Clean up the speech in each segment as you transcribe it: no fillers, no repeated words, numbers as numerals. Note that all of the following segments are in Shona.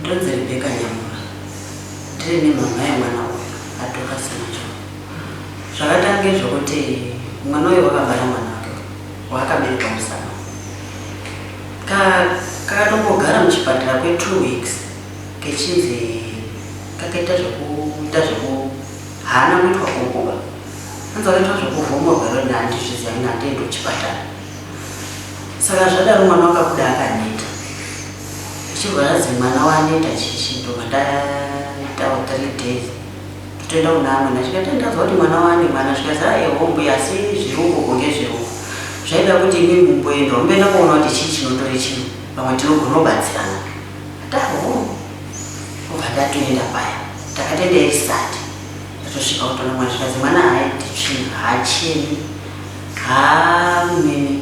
ndonzi Rebecca Nyamura ndiri nemama yemwana uyu Dorcas Macho. Zvakatange zvokuti mwana uyu wakabara mwana wake wakabereka musana kakatombogara muchipatara kwe2 weeks kechinzi kakaita zvoku haana kuitwa kukuba anzi wakaitwa zvokuvhomorwa rona handizviziva ina handiendo kuchipatara. Saka zvadaro mwana wakabuda akaneta ichibva yazi mwana waneta chichi ndobva ndaitawo 3 days totoenda kuna amwe nachikati ndazwa kuti mwana wane mwana zvikazi hombo asi zviruko ngezviruko zvaida kuti imi mumboenda umboenda kuona kuti chii chinotori chino pamwe tinogona kubatsirana ataho obva ndatoenda paya takatenda erisati tatosvika kutona mwana zvikazi mwana haaiti tsvina haachemi haamweni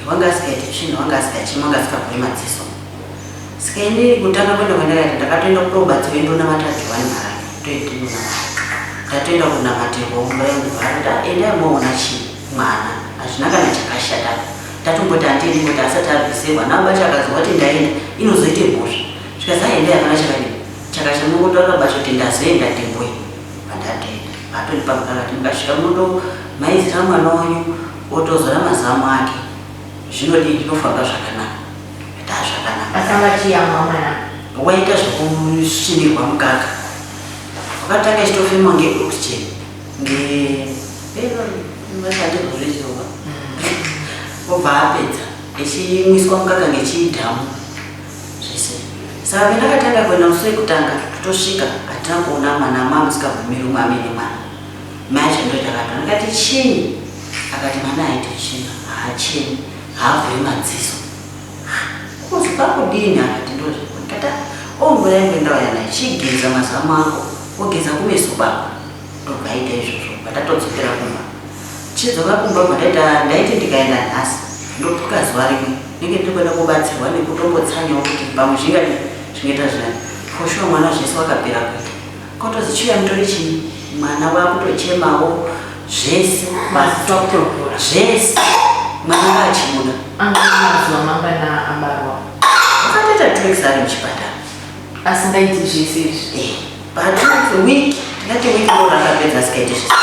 wanga asikaiti tsvina wanga asikachemi wanga asikavhuri madziso. Sikaenderi kutanga kwenda kwandakati ndakatoenda kurobatsiwa ndonamata Johani Maraki toitinona tatoenda kunamatirwa umbaemuvhara endai moona chii mwana hazvina kana chakashata tatomboti handiendi kuti asati abvisirwa nabacho akaziva kuti ndaenda inozoite mhosva zvikazi aendai hapana chakachamungotaura bacho kuti ndazoenda ndemboi pandatoenda atoni pamukakati mukasvika munoto maizira mwana wanyu otozora mazamu ake zvinodii ndinofamba zvakanaka zvakanaka asanga chiyamwa mwana waita zvokusvinirwa mukaka wakatanga chitofema ngeoxygen ngevasandirwezova obva apedza echimwiswa mukaka ngechidhamu zvese. Saka pendakatanga kuenda musi wekutanga totosvika hatina kuona mwana mamusikabvumiri umwe amene mwana macho ndotakatona ndikati chini akati mwana aiti china haacheni haabvuri madziso kuzvakudini akati ndozvikata omboya kuendawo yana chigeza mazamu ako ogeza kumeso baba ndobvaita izvozvo patatodzokera kumba chidzoka kumba mataita ndaiti ndikaenda nhasi ndopuka zuva rimwe ndenge ndikuenda kubatsirwa nekutombotsanyawo kuti pamwe zvingaita zvani foshuwa mwana zvese wakapera kuita kotozi chiuya mutori chii mwana wakutochemawo zvese zvese mwana waachibuda angamazuva mangana abarwa akatoita 2 weeks ari muchipatara asingaiti zvese izvi but wiki ndingati wiki ndo rakapedza asikaiti zvese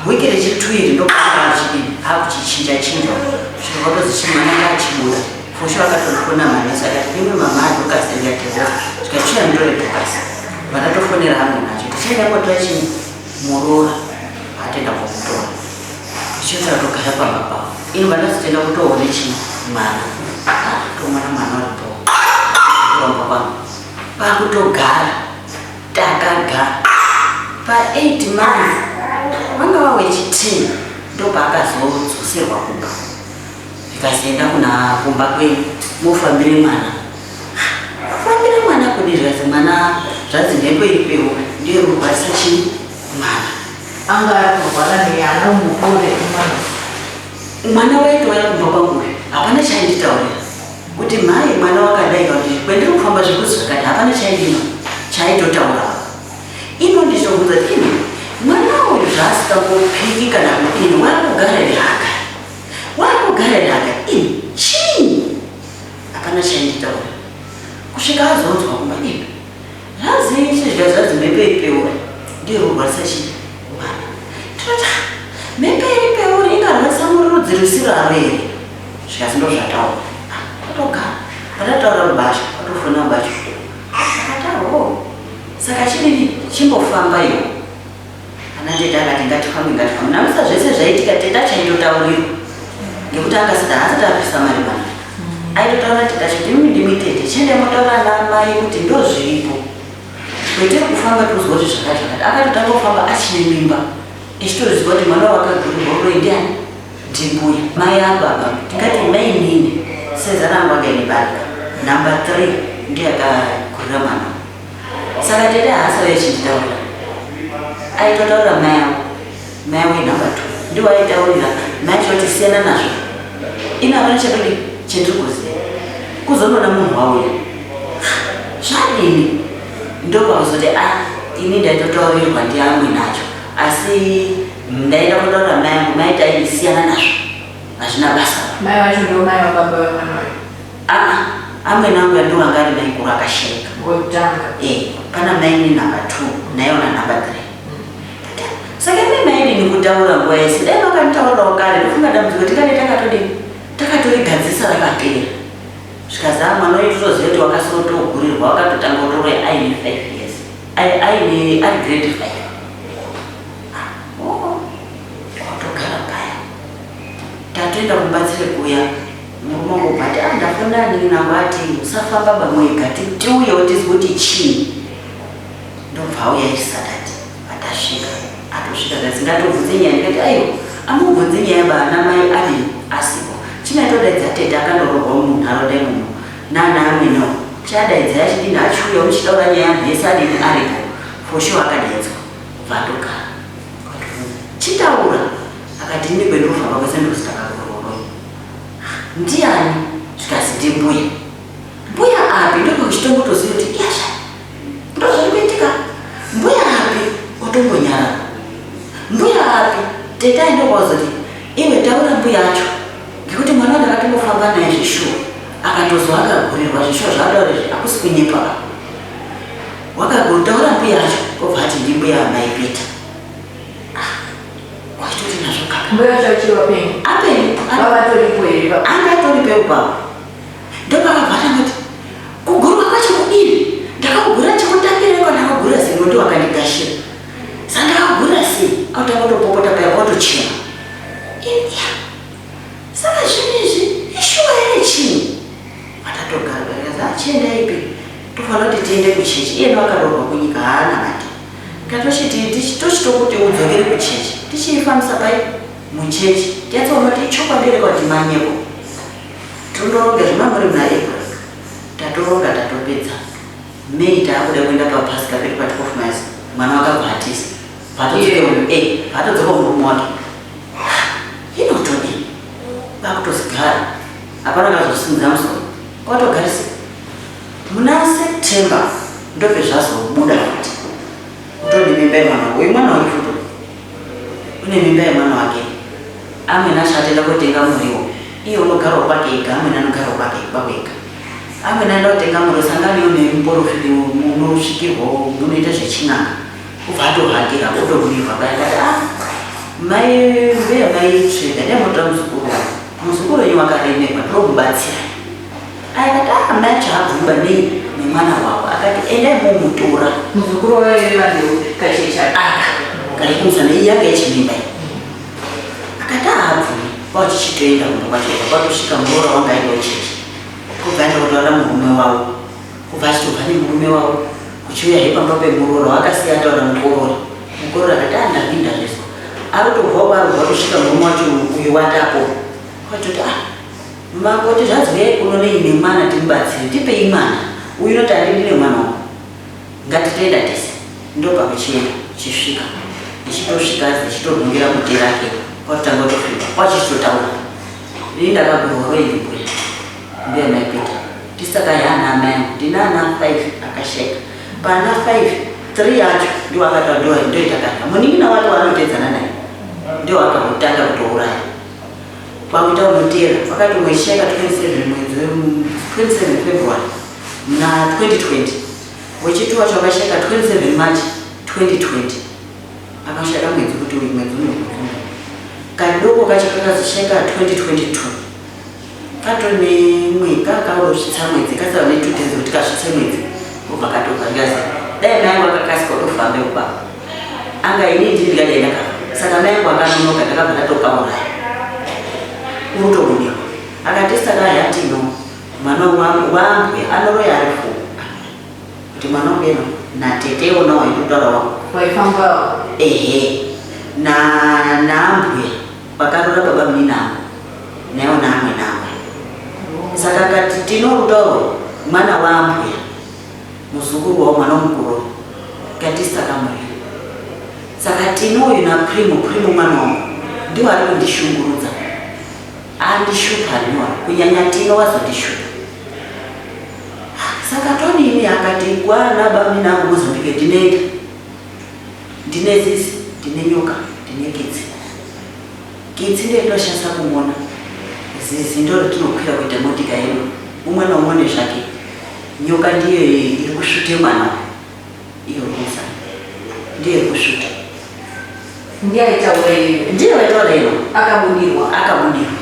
wiki rechitwiri ndokuaa chidini akuchichinja chinja zvirikotozi chimwana ngaachibuda fosho akatofona manesi akati imwe mama adokasendiyateo zvikachiya ndoredokasi vakatofonera hamwe nacho tichaenda motora chini murora atenda kukutora ichiota togara pamba pavo ino vandazotenda kutoone chii mwana tomwana mwana waripo kuramba kwangu pakutogara takagara pa8 months vanga vawechitina ndopaakazodzoserwa kumba vikazienda kuna kumba kwenyu mufambire mwana kudi zvikazi mwana zvanzi ndekoipewo ndiye rurwarisa chii mwana anga arikurwara neana mukure mwana waitouya kumba kwangu hapana chainditaurira kuti mhai mwana wakadai kuti kwendiri kufamba zvikuzi zvakati hapana chaidima chaitotaura ino ndichobvunza ini mwana uyu zvaasingambopiki kana kudini wakugara ini chii hapana chainditaurira kusvika azonzwa kumba ini zvazi chizvazvazi mhepo ipeuri ndiye rurwarisa chii mwana tinoti mhepo iripeuri ingarwarisa murudzi rusiro aro here zvikazi ndo zvataura totogara patataura rubasha patofona bacho akataho saka chidini chimbofamba iwo ana teta akati ngatifambe namusa zvese zvaitika teta chaitotaurirwa ngekuti akasida asati apisa mari mana aitotaura teta chiti imi ndimi tete chiende motaura namai kuti ndo zviripo kwetiri kufamba tozwa kuti zvakati akatotanga kufamba achine mimba echitoziva kuti mwana wakagurirwa uroyi ndiani ndimbuya mai ababa tingati mai nini sezanangu akainibarika namba 3 ndiye akagurira mwana. Saka tete haasa vechinditaurira aitotaura mai wenamba 2 ndiwo aitaurira mai choti siyana nazvo ina hapana chakadi chendiri kuziva kuzonona munhu wauya zvadini ndopakuzoti ini ndaitotaurirwa ndiamwe nacho asi ndaida kutaura mai angu mai taisiyana nazvo hazvina basa mai vacho ndo mai wababa wemwana amwe nangu yandiwanga ari naikuru akasheka Wotanga. Pana maini number 2 nayona number 3. Saka maini nikutaura nguva yese dai vakanitaurawo kare ndofunga dambudziko tikade takatorigadzisa rakapera zvikazama noitozoziva kuti wakasotogurirwa wakatotanga utore aine 5 years ari grade 5 watogara paya tatoenda kubatsire kuya murume ngobati ndafuna ninangu ati usafamba bamwega tiuyewo tizi kuti chii ndobva auya irisatati atasvika atosvika gazingatobvunze nyaya ndikati aiwa amubvunze nyaya bana mai ari asipo chinaitodaidza tete akandororwa munharaunda imomo nana amwenawo chadaidza yachidini achiuya uchidaura nyaya mhese adini aripo fosho akadaidzwa vatogara chitaura akati ini kwendofamba kwese ndositakakororoi ndiani zvikaziti mbuya api ndokuchitombotoziva kuti yasha ndozvirikuitika mbuya api otombonyara mbuya api tete aindokwauzoti iwe taura mbuya acho ngekuti mwana ndakatombofamba naye zvishuwa akatozwa akagurirwa zvishuwa zvadauri akusi kunyepa wakagoritaura mbuya acho obva ati ndimbuya maipita waitoti nazvo kaka Mbuya chachiwa pengi. apeni Vavatoripo here. angatoripewo pavo ndopakabvata ngati kugurwa kwacho kudini ndakagura chekutambireko ndakagura zino ndo wakandigashira sandakagura sei autangotopopota paya kwatochena iya saka zvinezvi ishuwa ere chii vatatogara chiendaipi tofanira kuti tiende kuchechi iyena wakarorwa kunyika haana mati tochitokuti udzokere kuchechi tichiifambisa pai muchechi tiatsaona kuti ichokwabereka kuti manyepo tinoronga zvimamuri muna april tatoronga tatopedza mei taakuda kuenda papasika pedu patikofumasi mwana wakabhatisa vatodzoka murume wake inotodii vakutozigara hapana kazosimudza musoro kwatogarisa muna september ndopezvazobuda kuti utone mimba yemwana wake uyu mwana wake futo une mimba yemwana wake amweni acho atenda kotenga muriwo iye unogarawo kwake ega amweni anogarawo kwake kwega amweni aenda kutenga muriwo sanganiwo nemuporofiti unosvikirwawo munoita zvechin'anga ubva atohakira otoburirwa baakati mai mbeya mai tsvega ndaimutora muzukuru wenyu wakaremerwa ndinokubatsira akati mai acho abvumba nemwana wavo akati endai mumutora Muzukuru wevandekachecha. karikumuzana iyi yanga yechimimba akati aabvumi vachichitoenda kumba kwacho kwatosvika muroora wanga aenda uchechi kubva aenda kutaura murume wavo kubva achitobva nemurume wavo kuchiuya he pamba pemuroora wakasiya ataura mukorora akati andapinda zvezvo arotobva kwarobva kusvika murume wacho uyo watapo kwatoti makoti zvanzwei kuno neine mwana timubatsire tipei mwana uyu noti andindine mwana wavo ngatitoenda tese ndopakuchienda chisvika ichitosvika ichitonhongera muti rake kwatotanga kutofika kwachichitotaura ini ndakagurwa roimbuya mbuya maipita tisaka yana amai angu ndina ana 5 akasheka pana 5 3 yacho ndio akataura ndoitakana munin'ina wake waanotedzana naye ndio akatanga kutouraya kwakuita unotera wakati mwesheka 27 February na 2020 wechituwa chakasheka 27 March 2020 akasheka mwedzi kuti uyu mwedzi unokuzuma kadoko kacho kakazosheka 2022 katone mwika kaurosvitsa mwedzi kasava ne 2 days kuti kasvitse mwedzi ubva katobvangazi dai mai angu akakasika kutofambe kubaba anga ini ndini ndikadaenda kafa saka mai angu akanonoka ndakabva ndatopauraya urutobudikwa akati saka yatino mwana wangu wambwe anoroya ari fu kuti mwana wangu eno natete ona waitotaura wangu Waifamba. ehe naambwe vakarora baba muninangu naiwo naamwe namwe saka kati tinorutauro mwana wambwe muzukuru wavo mwana mukuru katisaka muriro saka tinoyu naprimo mwana wangu ndiwo ari kundishungurudza andishupa niwa kunyanya tino wazondishupa saka tonini akati kwana baba nangu Mozambique ndine zizi ndine nyoka ndine kitsi ndinotoshanisa kumona zizi ndoro tinokwira kuita motika yedu umwe naumwe nezvake nyoka ndiyo iri kusvute mwana iyo rusa ndiyo iri kusvuta ndiye aitaura iyo ndiyo aitaura iyo akabudirwa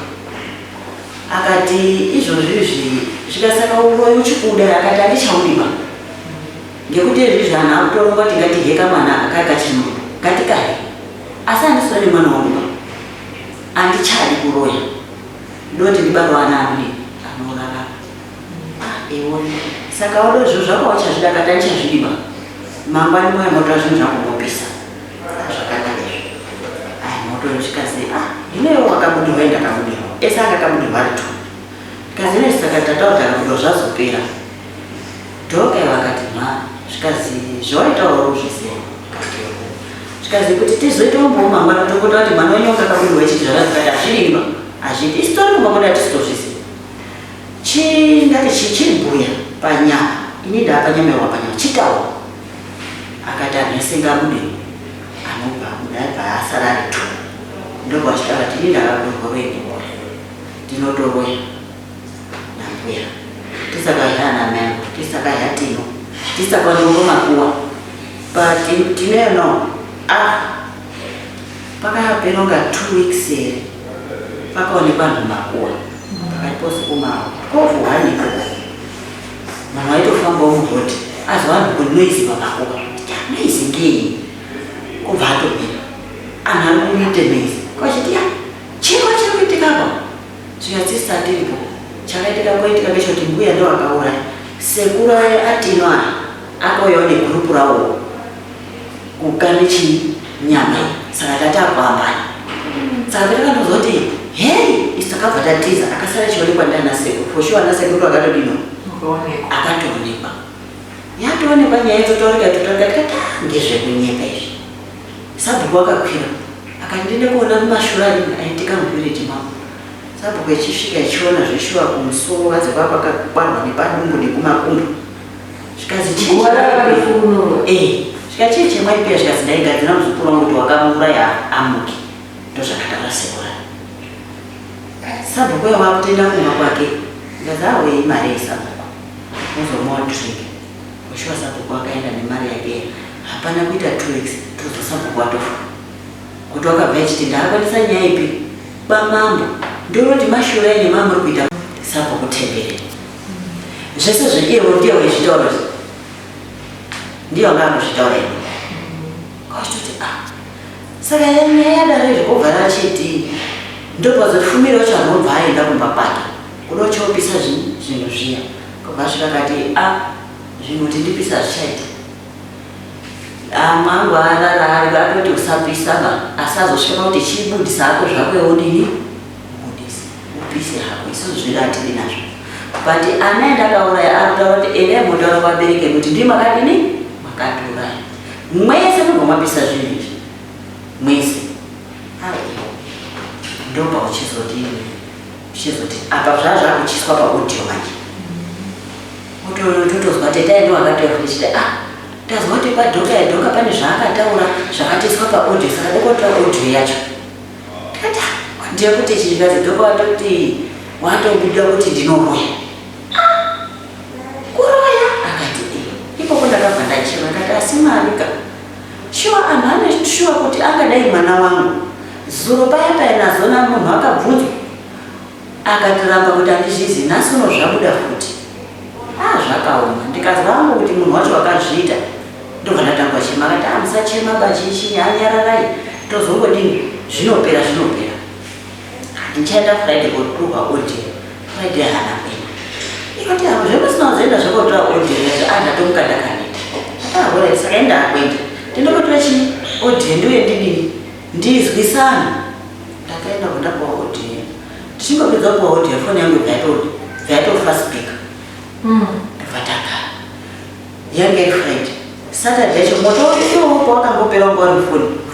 akati izvozvizvi zvikasaka uroyi uchikuda akati handichaudima ngekuti izvizvi anhu akutoronga kuti ngatiheka mwana akakachinu ngatikahe asi handisina nemwana wangu handichadi kuroya ndoti ndibarwa ana anorarama iwoni saka wadozvo zvakawa chazvida kati handichazvidiba mangwani moya motora zvinhu zvakungopisa zvakanaka izvo moto chikazi inewo wakabudirwa endakabudirwa ese anga akabudirwa ari 2 chikazi ine saka tataura takabudirwa zvazopera dhoka vakati zvikazi zvawaitawo uzviziva zvikazi kuti tizoitawo mangwana tokota kuti mwana wenyoka akabudirwa ichi zvakazikati hazvirimba hazviti isi tori kumba kuda tisitozviziva ngati chiribhuya panyama ini ndapanyamewa panyama chitawo akati anhu ese ngabudirwa anobva mudabva asara ari 2 ndobva achitaura kuti ini ndakabudirwa wenyora ndinotoroya nambuya tisakahya nameno tisakahya tino tisakwanongo makuwa but tineno pakapera unga 2 weeks here pakaonekwa vanhu makuwa pakati pose kumao kovuhaniko mwana waitofambawo mugoti azwa vanhu kunoizi pamakuwa noizi ngei kubva atopera anhu ari kuite noizi kwachiti chiro chiri kuitikapa zvikatsisatiripo chakaitika koitika ngechoti mbuya ndo akauraya sekuru atino aya akauyawo negurupu rawo kukane chinyama saka tati akuambana saka takanozoti hei isi takabva tatiza akasara chionekwa ndiana sekuru poshuwa ana sekuru akatodino akatoonekwa yatoonekwa nyaya itotaurika totakati ngezvekunyeka izvi sabhuku akakwira akati ndinde kuona mumashurani aitika muvhireji mavo sabhuku ichisvika ichiona zvishuwa kumusoro adze kwaa pakakwarwa nepadumbu nekumakumbo zvikazi chikachii chemwaipiya zvikazi ndaigadzira muzukuru wangu kuti wakamuuraya amuki ndozvakataura sekura sabhuku uyo wakutoenda kumba kwake ndikazi awei mari yesabhuku uzomuwa drink ushuwa sabhuku akaenda nemari yake hapana kuita 2 weeks tozo sabhuku watofa kuti wakabva ichiti ndaakwanisa nyaya ipi bamambo ndoroti mashura ine mama uri kuita sabhuku tembere zvese zveiyewo ndiyo wezvitaura ndiyo ngangozvitaura ino kwachitoti saka nyaya yadaro zvekubva rachiti ndopazofumira wacho anobva aenda kumba kwake kuda chopisa zvinhu zviya kubva zvikakati zvinhu kuti ndipisa zvichaita mwangu ararari atoti usapisaba asazosvika kuti chibudisa hako zvakwewo nini budisi upise hako isusu zviratiri nazvo but anaenda akauraya arikutaura kuti ene motaura kwabereke kuti ndii makadini makatiuraya mwese munhu mapisa zvinhu izvi mwese ndopa uchizoti apa zvazvakuchiswa paaudio manje totozwa tetaendo akataura tichiti tazwa kuti padhoka pane zvaakataura zvakatiswa paaudio saka dokotora audio yacho tikati ndiye kuti chikazi dhoka watoti watobuda kuti ndinoroya kuroya akati ipopo ndakabva ndachema akati asimarika shuwa anhu ane shuwa kuti angadai mwana wangu zuro paya paya nazona munhu akabvunzwa akatiramba kuti handizvizi nhasi uno zvabuda futi zvakaoma ndikazwa angu kuti munhu wacho wakazviita ndobva ndatangwa chema akati musachema bachichinya anyararai tozongodini zvinopera ndichaenda friday koturwa audio friday hana kuenda ikati zvemusina kuzoenda zvakatora audio yazvo ndatomukadakanita saka enda akuenda ndindokotora chii audio ndiuye ndidini ndizwisana ndakaenda kundapuwa audio tichingopedza kuwa audio foni yangu yaitofa speaker vatagara yange iri friday saturday yacho moto iwopo wakangopera wanga wari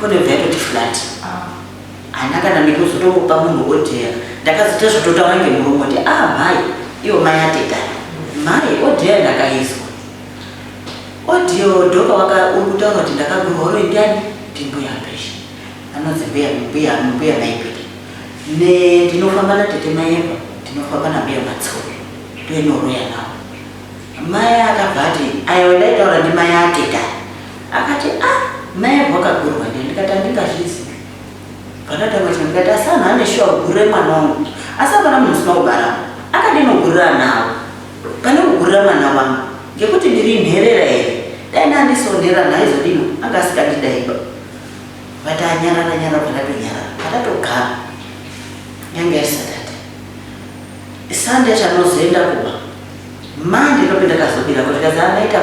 foni yaitoti flat hana kana ndikuzotomupa munhu audio ndakazota zvototaura ngemurume kuti mhai iwo mai atetana mai audio ndakaiswa audio dhoka uri kutaura kuti ndakagurwa uri ndiani ndimbuya mbeshi anonzi mbuya naipiti ndinofamba natete maemba ndinofamba nambuya matsuri ndoinoroya nawo mai akabvati ayodaitaura ndimai ateta akati mai wakagurwa ndini ndikati andingazvizivi patatamachika ndikati asana ane shuwa kugurira mwana wangu asi apana munhu usina kubara akandinogurira nawo pane kugurira mwana wangu ngekuti ndiri nherera here dai ndandisondera naizodino anga asikandidaiba vatanyarara patatonyarara patatogara nyange yarisatati sande chanozoenda kuba mande ndope ndakazobira kuti kazi anaita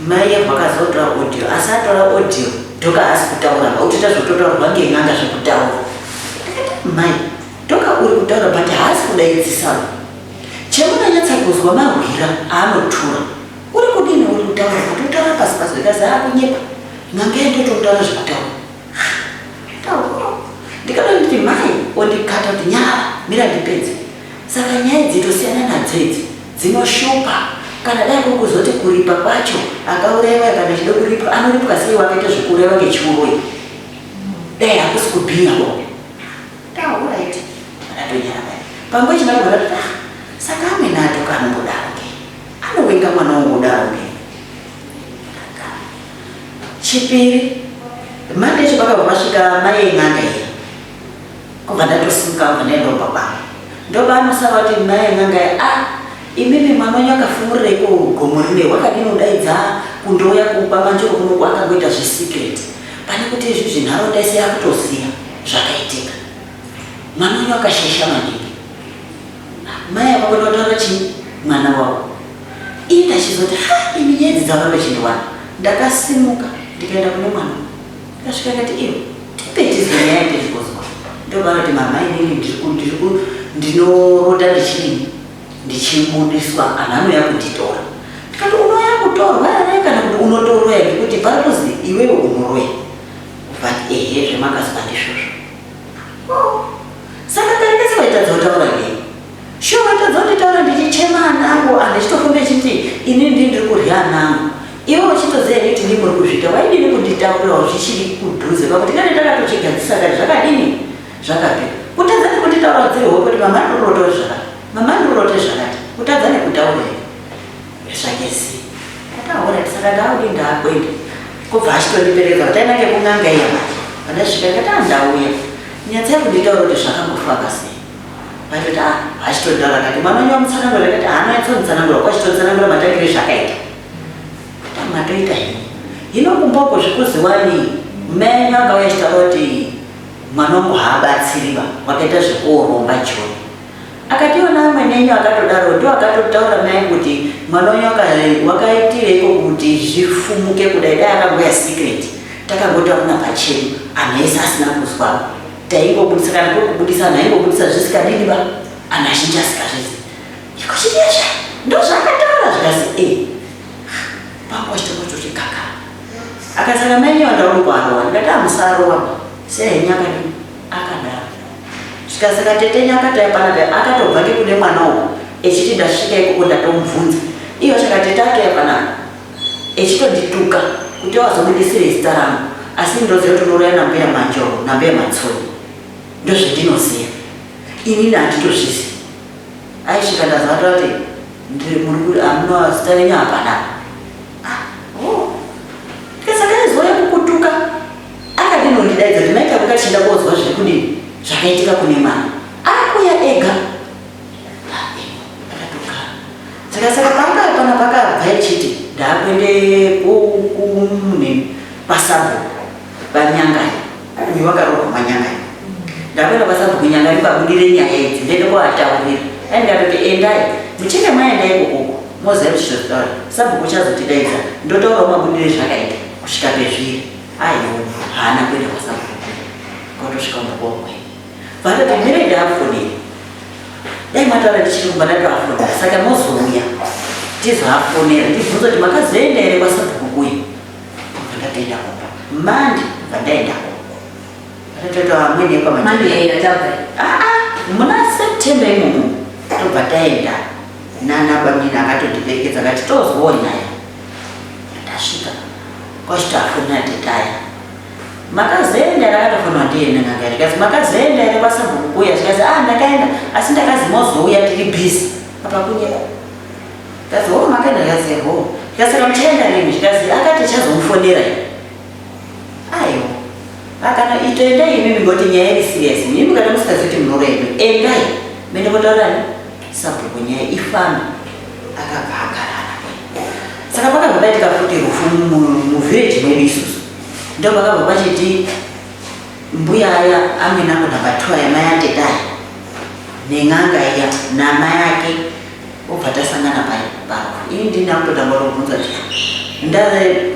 mai vakazotora audio asi atora audio dhoka asi kutaura kuti tazvototaurwa ngen'anga zvekutaura ndakati mai dhoka uri kutaura but haasi kudaidzisawo chemunanyatsa kuzwa mahwira aanotura uri kudini uri kutaura kuti utaura pasi pasi ikazi akunyepa n'anga yendototaura zvekutaura ndikada nditi mai ondikata kuti nyara mira ndipedze saka nyaya dzitosiyana nadzo idzi dzinoshupa kana dai kukuzoti kuripa kwacho akauraiwa kana chide kuripa anoripwa sei wakaita zvekuraiwa ngechiuroyi dai hakusi kubhinyawo alright adatonyara pamwe chinagona kuti saka amweni atoka anombodaro ke anowenga mwana wongodaro ke chipiri mande chipakabva pasvika mai eng'anga iya kubva ndatosimuka kubva ndaendomba kwangu ndoba anosava kuti mai eng'anga iya imimi mwana wanyu akafungurireiko gomo rine wakadini udaidza kundouya kupa manjoro kunoku akangoita zvesekret pane kuti izvi zvinharaunda ese yakutoziya zvakaitika mwana wanyu akashesha maningi mai akakona kutaura chii mwana wavo ini ndachizoti imi nyedzi dzavanga chindiwana ndakasimuka ndikaenda kune mwana ndasvika ndati iwo tipetizwe nyaya ndizvozwa ndobara kuti mama inini ndinorota ndichidini ndichibudiswa anhu anouya kunditora ndikati unouya kutorwa here kana kuti unotorwa here ngekuti panozi iwewe unoroya but ehe zvemakaziva ndizvozvo saka tarekese vaitadza kutaura ngei shuwa vaitadza kunditaura ndichichema anangu andichitofumbe chiti ini ndiri kurya anangu iwe uchitoziva here kuti ndimuri kuzvita waidini kunditaurirawo zvichiri kudhuze pakuti kane takatochigadzisa kati zvakadini zvakapera kutadzani kunditaura dziri hope kuti mama ndorotoe zvakati mama ndorote zvakati kutadzani kutaura zvakesi ataurati saka ndaudi ndakwenda kubva achitondiperedza kuti ainange kung'anga iya pandasvika ndikati andauya nyatsa yakunditaura kuti zvakambofaka sei vaitoti achitondaura kati mwana wanyu wamutsanangura kati haanoyatsomutsanangura kwachitotsanangura matangire zvakaita matoita hii hino kumboko zvikuziwani mai anyu akauya achitaura kuti mwana wangu haabatsiriba wakaita zvekuoromba joni akationa amweni enyu akatodaro ndo akatotaura mai kuti mwana wanyu wakaitireiko kuti zvifumuke kudai dai akangoya secret takangotaura pachenu anhu ese asina kuzwa taingobudisa kana kokubudisa anhu aingobudisa zvisikadiniba anhu azhinji asikazvizi iko chiriasha ndo zvakataura zvikazi pangu achitokotochikaka akasaka mai wandaurikwarowa ndikati amusarowa sehenyakadini akadaro zvikasaka tete nyakataya panaka akatobva ngekune mwana uko echiti ndasvika ikoko ndatomubvunza iyo saka tete atoya panaka echitondituka kuti wazobudisire zita rangu asi ndoziva kuti unoroya nambuya manjoro nambuya matsoni ndozvendinoziva inini handitozvizivi aisvika ndazvata kuti muri amuna zita renyu hapanaka tikasaka aizoya kukutuka akadinondidaidza kuti maita kukachinda kozwa zviri kudini zvakaitika kune mwana akuya ega akatogara saka panga pana pakabva ichiti ndakuende pasambo panyangani uyu wakarogwa manyangani ndakuenda pasambo kunyangani pabudire nyaya idzi ndende koataurira aindikatoti endai muchinge maendai ikokoko moziva muchitotaura sambo kuchazotidaidza ndotaurawo mabudire zvakaita kusvika pezviri aiwo haana kuenda pasambo kotosvika mukomwe vatoti mire ndaafoneri dai mataura ndichirumba ndatoafonera saka mozouya tizoafonera ndibvunza kuti makazoenda here kwasabhukukuya ubva ndatoenda koko mandi ubva ndaenda koko vatotota amweni muna september imomo tobva taenda nanabamina akatodiperekedza akati tozwawo nyaya ndasvika kwachitoafonera tetaya makazoenda here akatofanwa ndiye nanganga ndikazi makazoenda here kwasabhukukuya zvikazi ndakaenda asi ndakazi mozouya tiri bhizi apa kunyeka Kazi makaenda kazi kasaka mchaenda nini kazi akati chazomufonera ayo akana itoenda mimi ngoti nyaya iri serious mimi kana musikaziti munorema endai mende kotaurani sabhuku nyaya ifambe akabvagarana saka pakabva paitika futi rufu muvhireji medu isusu ndo pakabva pachiti mbuya aya amweni ango namba 2 yamai atedai neng'anga iya namai ake obva tasangana parufu ini ndina kutotanga kubvunza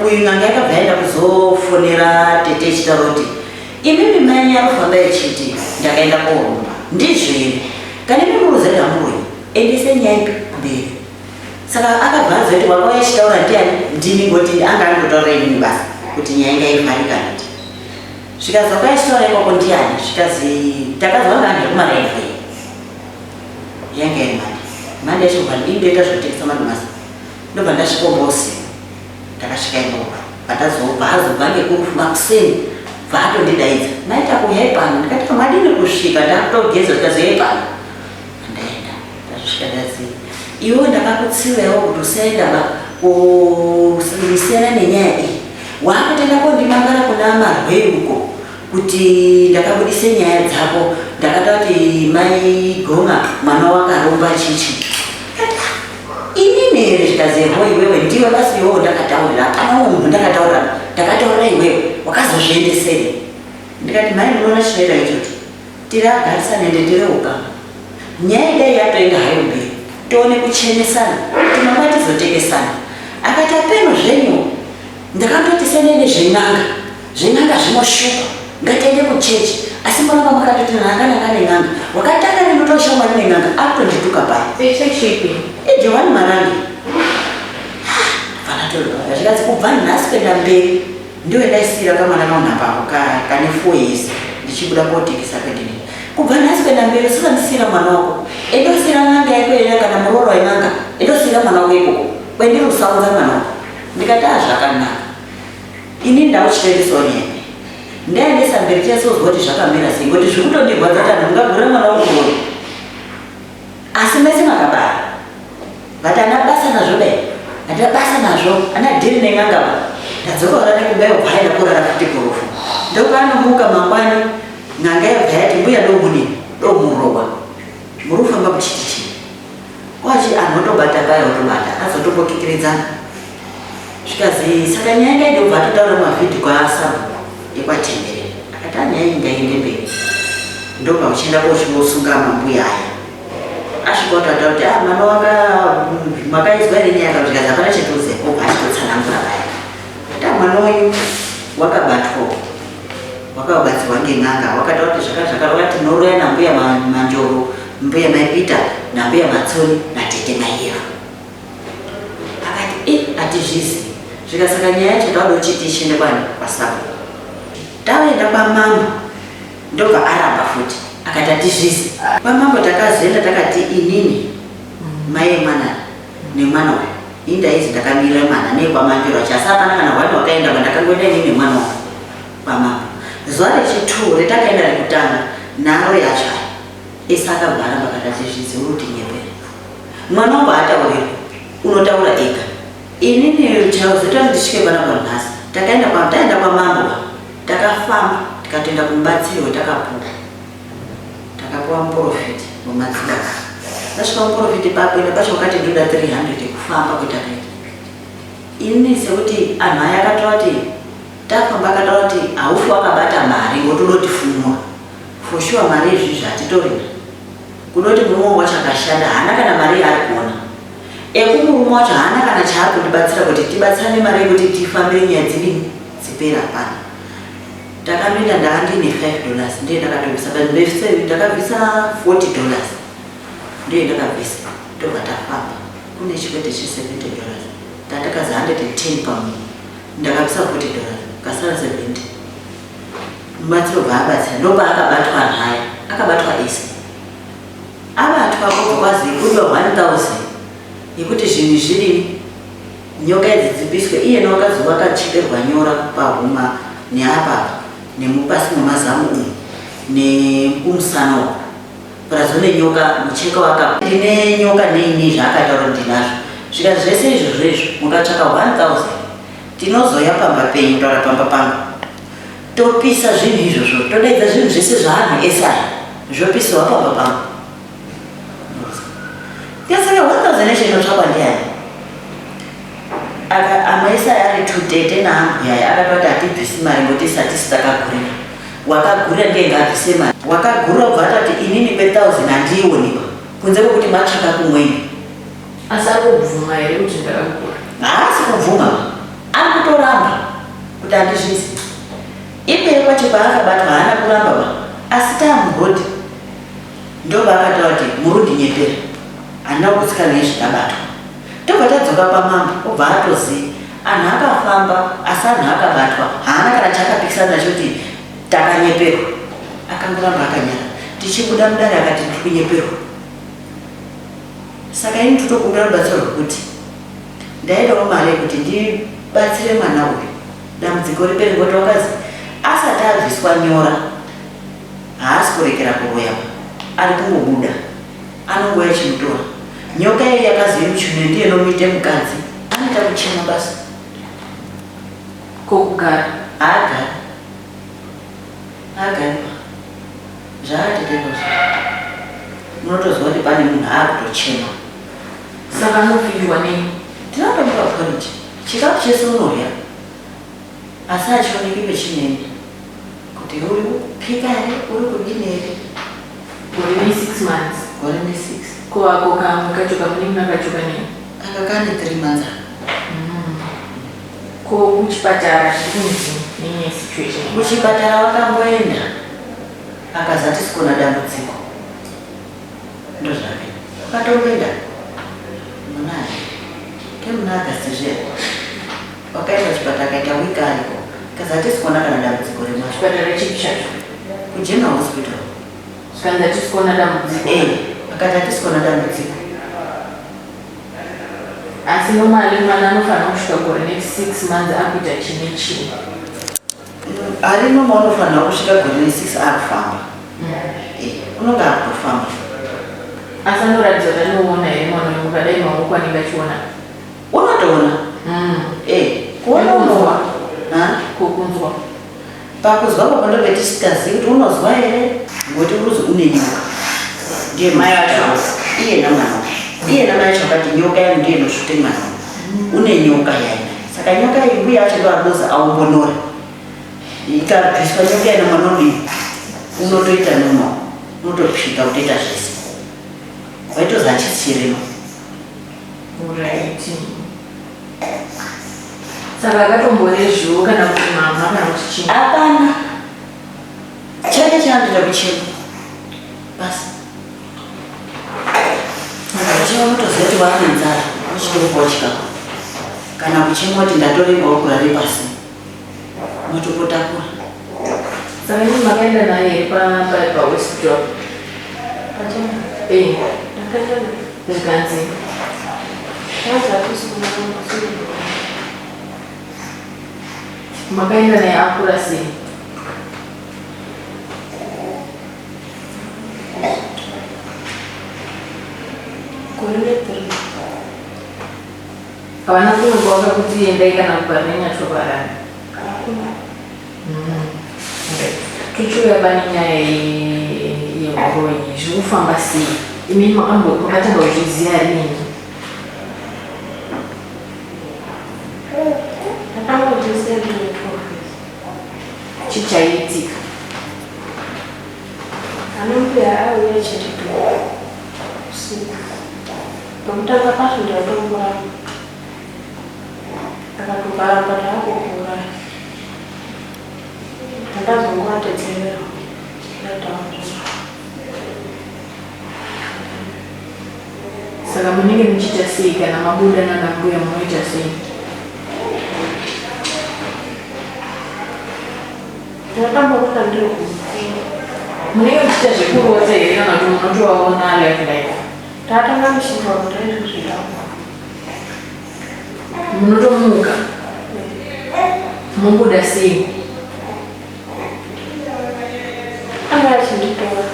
uyu n'anga yakabva yaenda kuzofonera tete ichitaura kuti imimi mai yarufamba ichiti ndakaenda korumba ndizviri kana imi muruzari hamuroi endese nyaya mberi saka akabva azoti wakauya ichitaura ndiani ndini ngoti anga angotaura inini basa kuti nyaya inga ivharika niti zvikazi wakauya ichitaura ikoko ndiani zvikazi takazwa nga andiri kumaraifu yanga iri mandi yachirwani indoita zvotekesa madomasi ndobva ndasvikomosi ndakasvika imoka patazobva azobva ngekurufu makuseni bva atondidaidza naita kuhai pano ndikati madini kusvika ndakutogeza zvikazi hai pano ndaenda ndasvika ndazi iwe ndakakutsivewo kuti usaenda kusiyana nenyaya iyi wakutoenda kondimangara kuna marwei uko kuti ndakabudise nyaya dzako ndakata kuti mai Goma mwana wakaromba chichi inini here zvikazi iwewe ndiwe basi iwewe ndakataurira hapana munhu ndakataurira iwewe wakazozviendesei ndikati mai munoona chinoita ichocho tiri agarisana ende tireuka nyaya idai yatoenda hayo mberi tione kuchenesana timanga tizotekesana akati apeno zvenyu ndakatoti senene zven'anga zvinoshupa ngatiende kuchechi asi mwananga makatoti nangana nen'anga wakatanga nemutoshamwari nen'anga akutondituka paya Johani Marangi zvikazi kubva nhasi kuenda mberi ndiwe ndaisira kamwana kaunhambako kane 4 years ndichibuda kotekesa kwendini kubva nhasi kuenda mberi saka ndisira mwana wako endosira n'anga yako kana muroro wen'anga endosira mwana wako ikoko kwendiri kusaunza mwana wako ndikati zvakanaka ini ndauchitendesawo nyaya ndaendesa mberi chasozwa kuti zvakamira sei ngoti zvikutondirwadza kuti anhu mungagura mwana wangu asi mese makabara but anabasa nazvo dai andabasa nazvo anadhiri nen'anga ndadzokaona nekubai bvaida kurara futi kurufu ndopanomuka mangwani n'anga yabva yati mbuya domudini domurowa murufamba muchitichi wachi anhu otobata paya otobata azotopokikiridzana zvikazi saka nyaya inga idobva atotaura mavhidhi kwaasamu ekwatendere akati anyaya ingainde mberi ndobva uchienda kochivosunga mambuya aya asvika kutata kuti mwana wanga makaizwa ine nyaya zvikazi hapana chetozepo achitotsanangura paya kuti mwana uyu wakabatsirwa ngen'anga wakataura kuti zvakati noroya nambuya manjoro mbuya maipita nambuya matsoni natete maira akati hatizvizi zvikasaka nyaya yacho tauda uchiti ishende kwani kwasabu taenda kwamambo ndobva aramba futi akati hatizvizi kwamambo takazoenda takati inini mai emwana nemwana uyu indaizi ndakamira mwana nekwamanjoro chasi hapana kana hwani wakaenda vandakangoenda inini nemwana uyu kwamambo zuva rechi2 retakaenda rekutanga nharo yacho esi akabvara pakati achizvizi uri kuti nyepere mwana wangu haatauriri unotaura ega inini chauzota ndisvike pana panhasi taenda kwamambo takafamba tikatoenda kumubatsiri wetakapuwa takapuwa muprofiti mumatsibaka tasvika muprofiti pakuenda pacho wakati ndoda 300 kufamba kwetakaita inini sekuti anhu aya akataura kuti tafamba akataura kuti haufi wakabata mari ngotodoti funwa for sure mari izvizvi hatitorina kudoti murume wacho akashanda haana kana mari yaari kuona ekumurume wacho haana kana chaari kundibatsira kuti tibatsirane mari yekuti tifambire nyaya dzipera hapana takamira ndakandine $5 ndiye ndakatobvisa but ndakabvisa $40 ndiye ndakabvisa ndobva tafamba kune chikwete che$70 tatakazi 110 pamunhu ndakabvisa $40 kasara 70 mubatsiro bva abatsira ndobva akabatwa nhaya akabatwa ese abatwa kubva kwazi kuba 1000 yekuti zvinhu zviri nyoka idzi dzibviswe iye newakazi wakachekerwa nyora pahuma neapa nemupasi memazamu umu nekumusana uku prazvo nenyoka mucheka ndine nyoka neini zvaakataura ndinazvo Zvika zvese izvozvo mukatsvaka 1000 tinozoya pamba penyu taura pamba pangu topisa zvinhu izvozvo todaidza zvinhu zvese zvaanhu esaya zvopiswa pamba pangu yasaka 1000 eshe inotsvakwa ndiani amaisaya ari tudete naangu yaya akatoti hatibvisi mari ngoti satisi takagurira wakagurira ndiye ngabvise mari wakagurira kubva atati inini pe1000 handiioniwa kunze kwekuti matsvaka kumweni asi ari kubvuma here kuti ndakagura haasi kubvuma ari kutoramba kuti handizvisi iperi kwacho paakabatwa haana kuramba ba asi tamuhoti ndobva akataura kuti murundinyepera handina kutsikana nezvikabatwa tobva tadzoka pamambo obva atoziva anhu akafamba asi anhu akabatwa haana kana chakapikisana nacho kuti takanyeperwa akangoramba akanyara tichibuda mudare akati ndiri kunyeperwa saka ini totokumbira rubatsiro rwekuti ndaidawo mari yekuti ndibatsire mwana uyu dambudziko riperi ngoti wakazi asati abviswa nyora haasi kurekera kuroyama ari kungobuda anongoya chimutora nyoka iyi yakazive muchune ndiye nomuite mukadzi anoita kuchema basa kokugara agaripa zvaatetekozvo munotozwa kuti pane munhu aakutochema saka anopindwa nei tinotomba poriji chikafu chese unorya asi hachioneki pechinene kuti uri kupika here uri kudini here gore ne6 months gore ne6 koako kamwe kacho kamunenge nakachoka nei aka kane 3 months ko kuchipatara chikunzi nenye situation kuchipatara wakamboenda akazati sikona dambudziko ndozvake ukatomboenda munai kemuna agasti zvere wakaenda kuchipatara akaita wiki ariko akazati sikona kana dambudziko remasho chipatara chipi chacho kugeneral hospital kanza tisikona dambudziko akati hatisikona dambudziko asi nomali mwana anofanira kusvika gore ne6 months akuita chine chini ari noma unofanira kusvika gore ne6 akufamba unonge akutofamba asi anoratidza kuti anoona here mwana uyu ukadai maoko anenge achiona unotoona kuona unowa kokunzwa pakuzwa papa ndobve tisikazivi kuti unozwa here ngoti uruzi une nyoka ndiye mai vacho iye namwana iye namai vacho vakati nyoka yangu ndiye inosvute mwana une nyoka yaina saka nyoka iyi mbuya acho ndoadoza aumbonora ikabviswa nyoka yaina mwana udii unotoita noma unotopika kutoita zvese waitozi hachisichirema uraiti saka akatomborezviwo kana kuti mama kana kuti chii hapana chake chaandoita kuchema basi uchiva unotoziva kuti waane nzara uchitokupawo chikafu kana kuchema kuti ndatorembawo kurare pasi motopotakura saka ini makaenda naye pahospital zvikanzi makaenda naye akura sei havana kumwe kwavaka kuti endai kana kuparinyachoparani tichiuya pane nyaya yeuroyi zviri kufamba sei imini makatanga kuzviziva rini chichaitika anambuya auya chirito usiku nokutanga pacho ndatomboramba akatoparamba taakukura ndazongoatedzerera ndataaa saka munenge muchiita sei kana mabuda nanambuya munoita sei ndatambokuta ndiri munenge muchiita zvekurota here kana kuti munotovaona life tatanga muchinda kutaizvozvidao munotomuka mubuda sei anga achinditora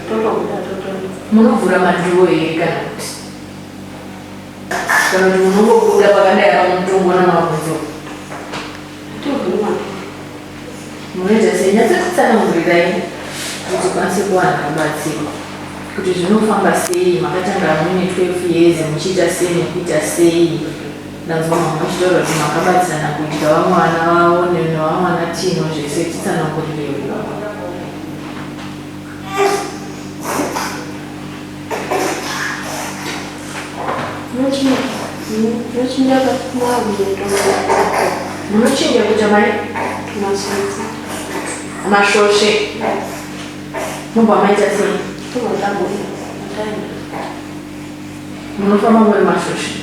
totobuda totomuka munovhura madhirowo here kana kuti kana munongobuda pakandaya pamutungo namabudzo munoita sei nyatsatsanangurirai kuti kwanise kuwana rubatsiro kuti zvinofamba sei, makatanga mune 12 years muchiita sei nekuita sei. Ndanzwa mamwe muchitaura kuti makabatsirana kuitira vamwana vavo nevamwana tino zvese titsanangurirei munochinja kuita mai mashoshe mubva maita sei munofamba muri mashoshe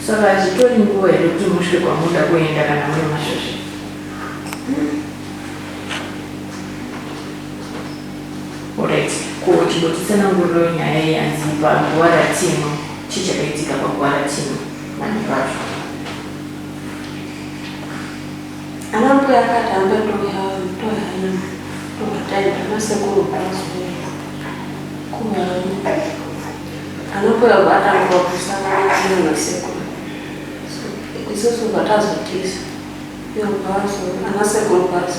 saka hachitori nguva here kuti musvike kwamuda kuenda kana muri mashoshe. Alright, kuchibotitsananguriro nyaya yanzi paguva ratino chichakaitika paguva ratino mani pacho ana mbuya akati ambe tohana tokataita nasekuru pasi kuhana anambuya vatangwa kusangana nasekuru isusu vatazotisa yombaso anasekuru pasi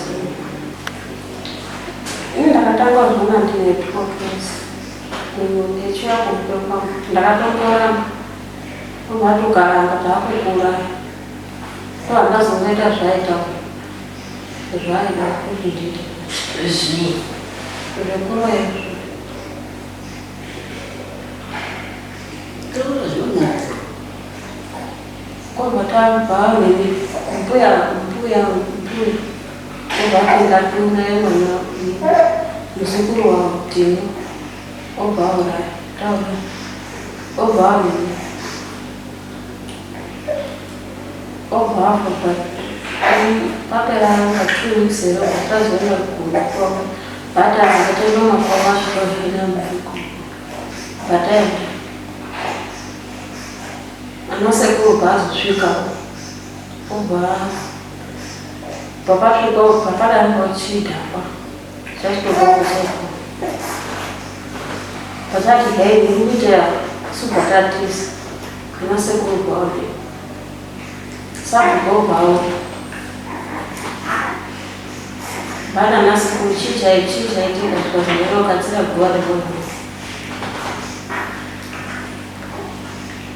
ndakatanga kuzvona ndine progress ngechiyakupepa ndakatongooramba omatogaranga taakukura toandazongoita zvaita zvaida kuti nditi zvii zvikuru izvo kovatabva neni mbuya ovatingatunai mwana muzukuru wamutino obvaura taura obvaunini obvapo paperanga 2 weeks ero atazoona kunakwavo vataaatenomakwavasvozvina mvuko vataenda anasekuru bhaazosvika obva papasvika papadangochidhakwa chachitovakusoko pachati dai ndikuita subhatatisa anasekuru bhaudi sabhugobhawo bana nasekuru chichaitika zvikazoerokadzira guva revono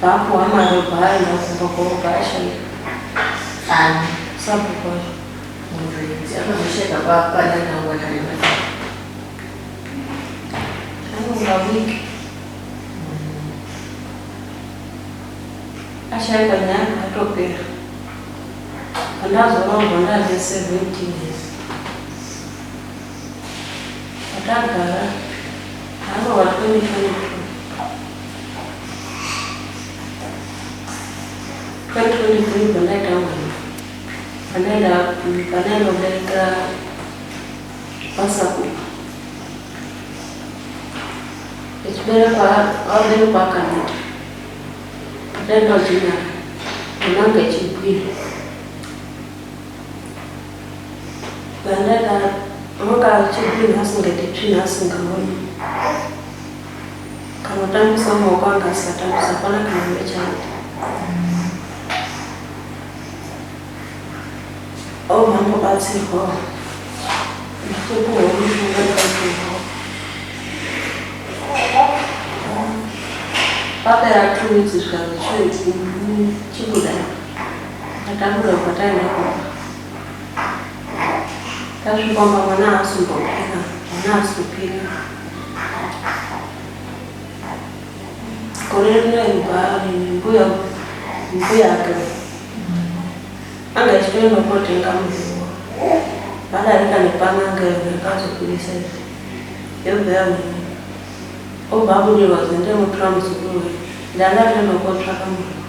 papo amaro bhaari nakumbakobhaashaika ani sabhugobha munhu akazosheka padanangwanarema anonga wiki ashaika nyanga atopera andazorongwa ndaze 17 years atagara anova 2022 bandaita mwana panainobereka pasakupa echiberekwa aberekwa akaneta pataenda china unanga echibwira bandaita unga chibwira asingati asingaoni kana utambisa maoko anga asatambisa pana kana mechaita mambobatsirwa ndikuomushungabatsirwa papera 2 weeks zvikazochoiti chibuda atabuda kwataenda kupa tasvikwamba mwana asimbopira mwana asikupira gore rinoibhaari mbuya ake anga ichitoenda kotenga muriwo vadarika nepananga yakazokurisa yobva yamuni obva abudirwa zendemutora muzukuru ndandatoenda kotsvaka muriwo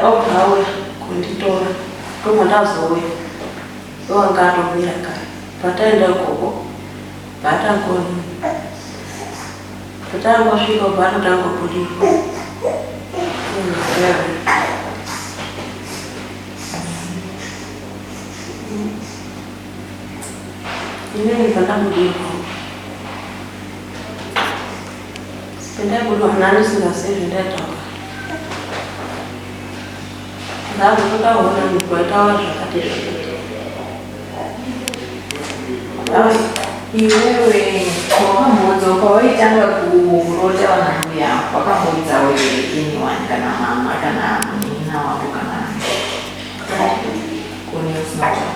obva auya kunditora tomandazouya wanga atomira kare pataenda ikoko patangoni patangosvika patotangobudikwa Ini nilipenda kuliko. Penda kuliko nani sinasiri ndeta. Ndio kutoka huko ni kuita watu wakati. Iwewe kwa mmoja kwa itanga kuroja wanakuya mpaka mmoja wewe ini wanikana mama kana nina watu kana kuni usinacho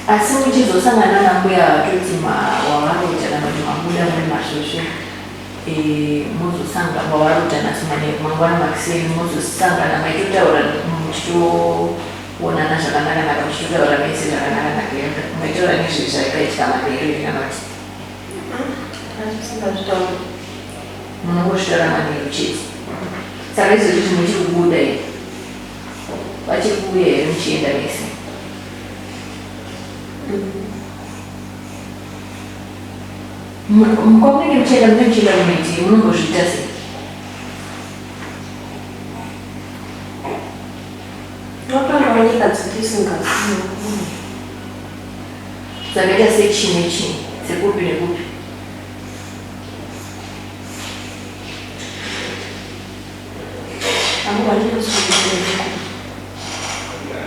asimu jizo sana nana kuya tutima wawaroja na majumamuda mwini mashoshe muzu sanga wawaroja na simane mangwana makisiri muzu sanga na maituta ora mchitu wana nasha kanaka na kamshuta ora mesi na kanaka na klienta maitura nishi shaika ichikama kiri kanaki munokushitara maniru chisi saka izo kuti muchiri kubuda iyi vachiri kubuya here muchienda mese kwamunenge muchienda mune muchienda kumiti munombozviita sei Nopanga nyika dzatisingazivi. dzakaita sechi nechi sekupi nekupi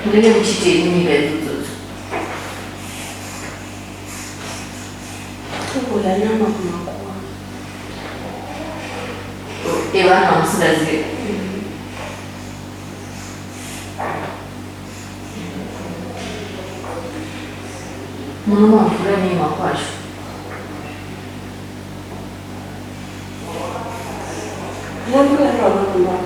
munenge muchitei munyika idzodzo Kugula nyama kumakuwa. evanhu vamusingazivi munomwa mvura neimwa kwacho Nambura rwava kumakuwa.